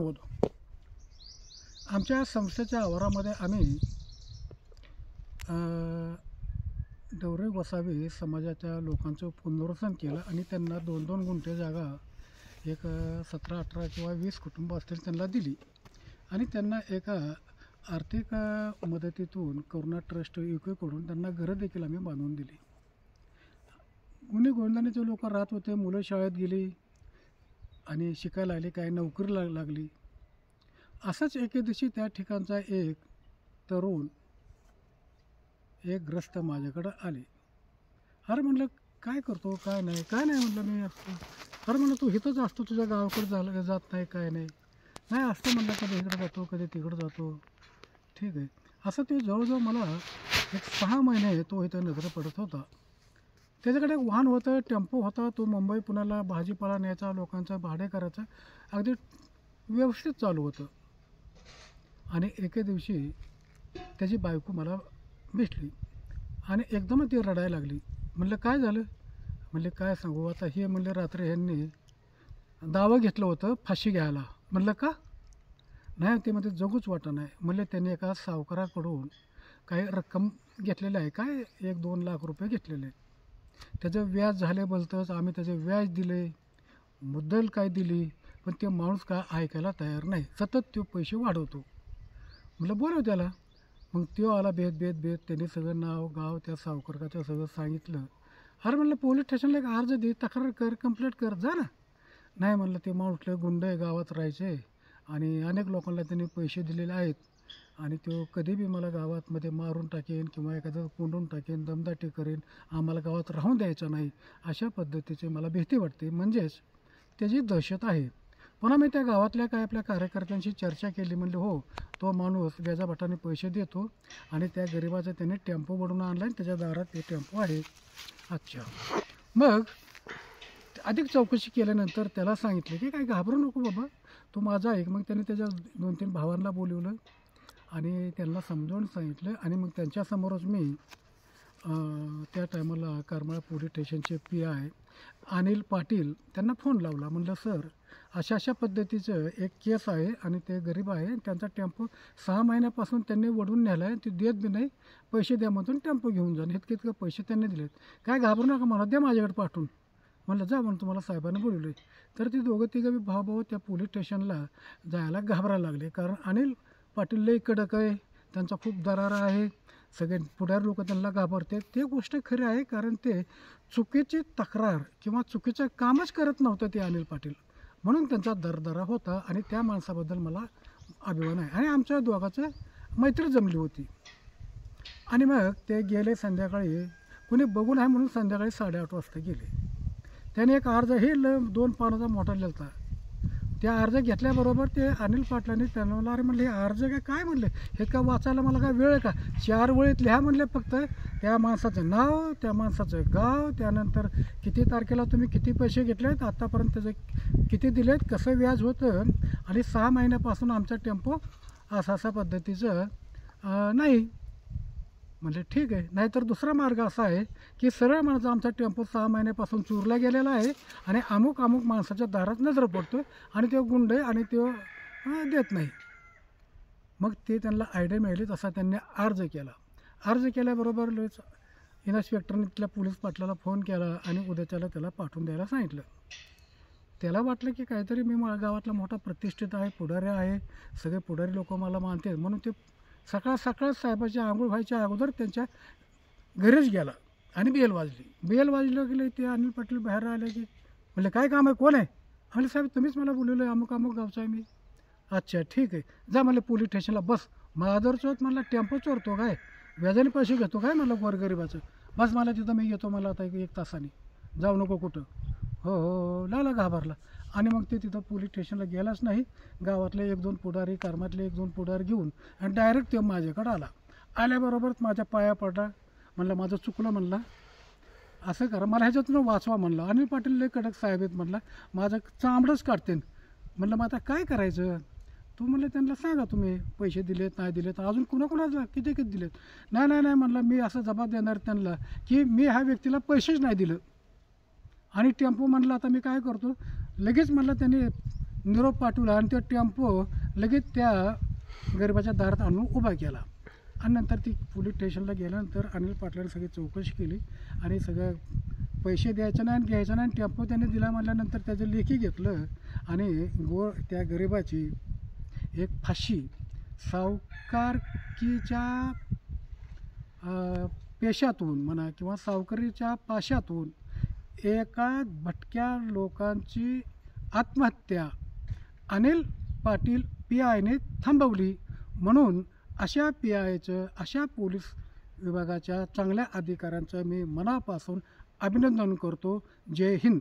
होतो. आमच्या संस्थेच्या आवारामध्ये आम्ही डवरे वसावी समाजाच्या लोकांचं पुनर्वसन केलं आणि त्यांना 2-2 गुंठे जागा एक 17-18 किंवा 20 कुटुंब असतील त्यांना दिली आणि त्यांना एका आर्थिक मदतीतून करुणा ट्रस्ट यूकेकडून त्यांना घरं देखील आम्ही बांधून दिली. गुन्हे गोंधळाचे लोक राहत होते, मुलं शाळेत गेली आणि शिकायला लागली, काही नोकरीला लागली. असंच एके दिवशी त्या ठिकाणचा एक तरुण एक ग्रस्त माझ्याकडं आले. अरे म्हणलं काय करतो, काय नाही म्हणलं मी असतो. अरे म्हणलं तू इथंच असतो, तुझ्या गावाकडे जात नाही, काय नाही असतं म्हणलं, कधी इकडं जातो कधी तिकडं जातो. ठीक आहे. असं ते जवळजवळ मला एक 6 महिने तो इथं नजर पडत होता. त्याच्याकडे एक वाहन होतं, टेम्पो होता. तो मुंबई पुण्याला भाजीपाला न्यायचा, लोकांचं भाडे करायचं, अगदी व्यवस्थित चालू होतं. आणि एके दिवशी त्याची बायको मला भेटली आणि एकदम ती रडायला लागली. म्हणलं काय झालं? म्हणले काय सांगू आता, हे म्हणले रात्री ह्यांनी दावा घेतलं होतं फाशी घ्यायला. म्हणलं का? नाही ते मध्ये जगूच वाटत नाही. म्हणले त्यांनी एका सावकाराकडून काही रक्कम घेतलेली आहे, काय 1-2 लाख रुपये घेतलेले. त्याचं व्याज झाले बोलतंच, आम्ही त्याचे व्याज दिले, मुद्दल काय दिली, पण ते माणूस काय ऐकायला तयार नाही, सतत तो पैसे वाढवतो. म्हटलं बोलव त्याला. मग तो आला बेत त्यांनी सगळं नाव गाव त्या सावकाराचं सगळं सांगितलं. अरे म्हणलं पोलीस स्टेशनला एक अर्ज दे, तक्रार कर, कंप्लेंट कर, जा ना. नाही म्हणलं ते माणूसले गुंड गावात राहायचे आणि अनेक लोकांना त्यांनी पैसे दिलेले आहेत आणि तो कधी बी मला गावातमध्ये मारून टाकेन किंवा एखादं कोंडून टाकेन, दमदाटी करेन, आम्हाला गावात राहून द्यायचं नाही, अशा पद्धतीची मला भीती वाटते. म्हणजेच त्याची दहशत आहे. पुन्हा मी त्या गावातल्या काय आपल्या कार्यकर्त्यांशी चर्चा केली. म्हणले हो, तो माणूस व्याजाभटाने पैसे देतो आणि त्या गरिबाचा त्याने टेम्पो बनवून आणला आणि त्याच्या दारात ते टेम्पो आहे. अच्छा. मग अधिक चौकशी केल्यानंतर त्याला सांगितलं की काय घाबरू नको बाबा, तू माझा ऐक. मग त्याने त्याच्या 2-3 भावांना बोलवलं आणि त्यांना समजावून सांगितलं आणि मग त्यांच्यासमोरच मी त्या टायमाला करमाळा पोलीस स्टेशनचे PI अनिल पाटील त्यांना फोन लावला. म्हणलं सर अशा पद्धतीचं एक केस आहे आणि ते गरीब आहे, त्यांचा टेम्पो 6 महिन्यापासून त्यांनी वडून नेला आहे, ते देत बी नाही, पैसे द्या म्हणून टेम्पो घेऊन जा. इतके पैसे त्यांनी दिलेत, काय घाबरू नका, मला द्या माझ्याकडे पाठवून. म्हणलं जा म्हणून तुम्हाला साहेबांना बोलवले. तर ते दोघं-तिघं भाऊ त्या पोलीस स्टेशनला जायला घाबरायला लागले, कारण अनिल पाटील लई कडक आहे, त्यांचा खूप दरारा आहे, सगळे पुढारी लोक त्यांना घाबरते. ते गोष्ट खरी आहे, कारण ते चुकीची तक्रार किंवा चुकीचं कामच करत नव्हतं ते अनिल पाटील, म्हणून त्यांचा दरदरा होता आणि त्या माणसाबद्दल मला अभिमान आहे. आणि आमच्या दोघांचं मैत्री जमली होती. आणि मग ते गेले संध्याकाळी, कुणी बघून आहे म्हणून संध्याकाळी 8:30 वाजता गेले. त्याने एक अर्ज 2 पानाचा मोठा लिहिला. त्या अर्ज घेतल्याबरोबर ते अनिल पाटलांनी त्यांना म्हणलं अरे म्हणले हे अर्ज काय म्हणले, हे का वाचायला मला काय वेळ आहे का, 4 वळीत लिहा म्हणले, फक्त त्या माणसाचं नाव, त्या माणसाचं गाव, त्यानंतर किती तारखेला तुम्ही किती पैसे घेतलेत, आत्तापर्यंत त्याचे किती दिलेत, कसं व्याज होतं आणि 6 महिन्यापासून आमचा टेम्पो असा पद्धतीचं नाही. म्हणजे ठीक आहे, नाहीतर दुसरा मार्ग असा आहे की सरळ माझा आमचा टेम्पो 6 महिन्यापासून चोरला गेलेला आहे आणि अमुक माणसाच्या दारात नजर पडतो आणि तो गुंड आहे आणि तो देत नाही. मग ते त्यांना आयडिया मिळाली, तसा त्यांनी अर्ज केला. अर्ज केल्याबरोबर इन्स्पेक्टरने तिथल्या पोलीस पाटलाला फोन केला आणि उद्याच्याला त्याला पाठवून द्यायला सांगितलं. त्याला वाटलं की काहीतरी मी गावातला मोठा प्रतिष्ठित आहे, पुढारी आहे, सगळे पुढारी लोक मला मानतात, म्हणून ते सकाळ साहेबाच्या आंघोळ व्हायच्या अगोदर त्यांच्या घरीच गेला आणि बेल वाजलं गेले. ते अनिल पाटील बाहेर आले की म्हणले काय काम आहे, कोण आहे? म्हणले साहेब तुम्हीच मला बोलवलं आहे, अमुक गावचा आहे मी. अच्छा ठीक आहे, जा म्हणले पोलीस स्टेशनला, बस माझर चोत म्हणला टेम्पो चोरतो काय, व्याजाने पैसे घेतो काय म्हणलं गोरगरिबाचं, बस मला तिथं मी येतो, मला आता 1 तासाने, जाऊ नको कुठं. हो लागला घाबरला आणि मग ते तिथं पोलीस स्टेशनला गेलाच नाही. गावातले 1-2 पुढारी, कर्मातले 1-2 पुढारी घेऊन आणि डायरेक्ट ते माझ्याकडं आला. आल्याबरोबर माझ्या पाया पडला. म्हणलं माझं चुकलं, म्हणला असं करा, मला ह्याच्यातून वाचवा म्हणलं. अनिल पाटील लय कडक साहेब आहेत म्हणला, माझं चांबडंच काढते. म्हणलं मग आता काय करायचं? तू म्हणलं त्यांना सांगा तुम्ही पैसे दिलेत नाही दिलेत, अजून कुणाकुणाला किती दिलेत. नाही म्हणलं मी असं जबाब देणार त्यांना की मी ह्या व्यक्तीला पैसेच नाही दिलं आणि टेम्पो म्हणलं आता मी काय करतो. लगेच म्हणलं त्यांनी निरोप पाठवला आणि तो टेम्पो लगेच त्या गरिबाच्या दारात आणून उभा केला. आणि नंतर ती पोलीस स्टेशनला गेल्यानंतर अनिल पाटलांनी सगळी चौकशी केली आणि सगळं पैसे द्यायचं नाही आणि घ्यायचं नाही. टेम्पो त्याने दिला म्हटल्यानंतर त्याचं लेखी घेतलं आणि त्या गरिबाची एक फाशी सावकारकीच्या पेशातून म्हणा किंवा सावकारीच्या पाशातून एका भटक्या लोकांची आत्महत्या अनिल पाटील PIने थांबवली. म्हणून अशा PIचं, अशा पोलीस विभागाच्या चांगल्या अधिकाऱ्यांचं मी मनापासून अभिनंदन करतो. जय हिंद.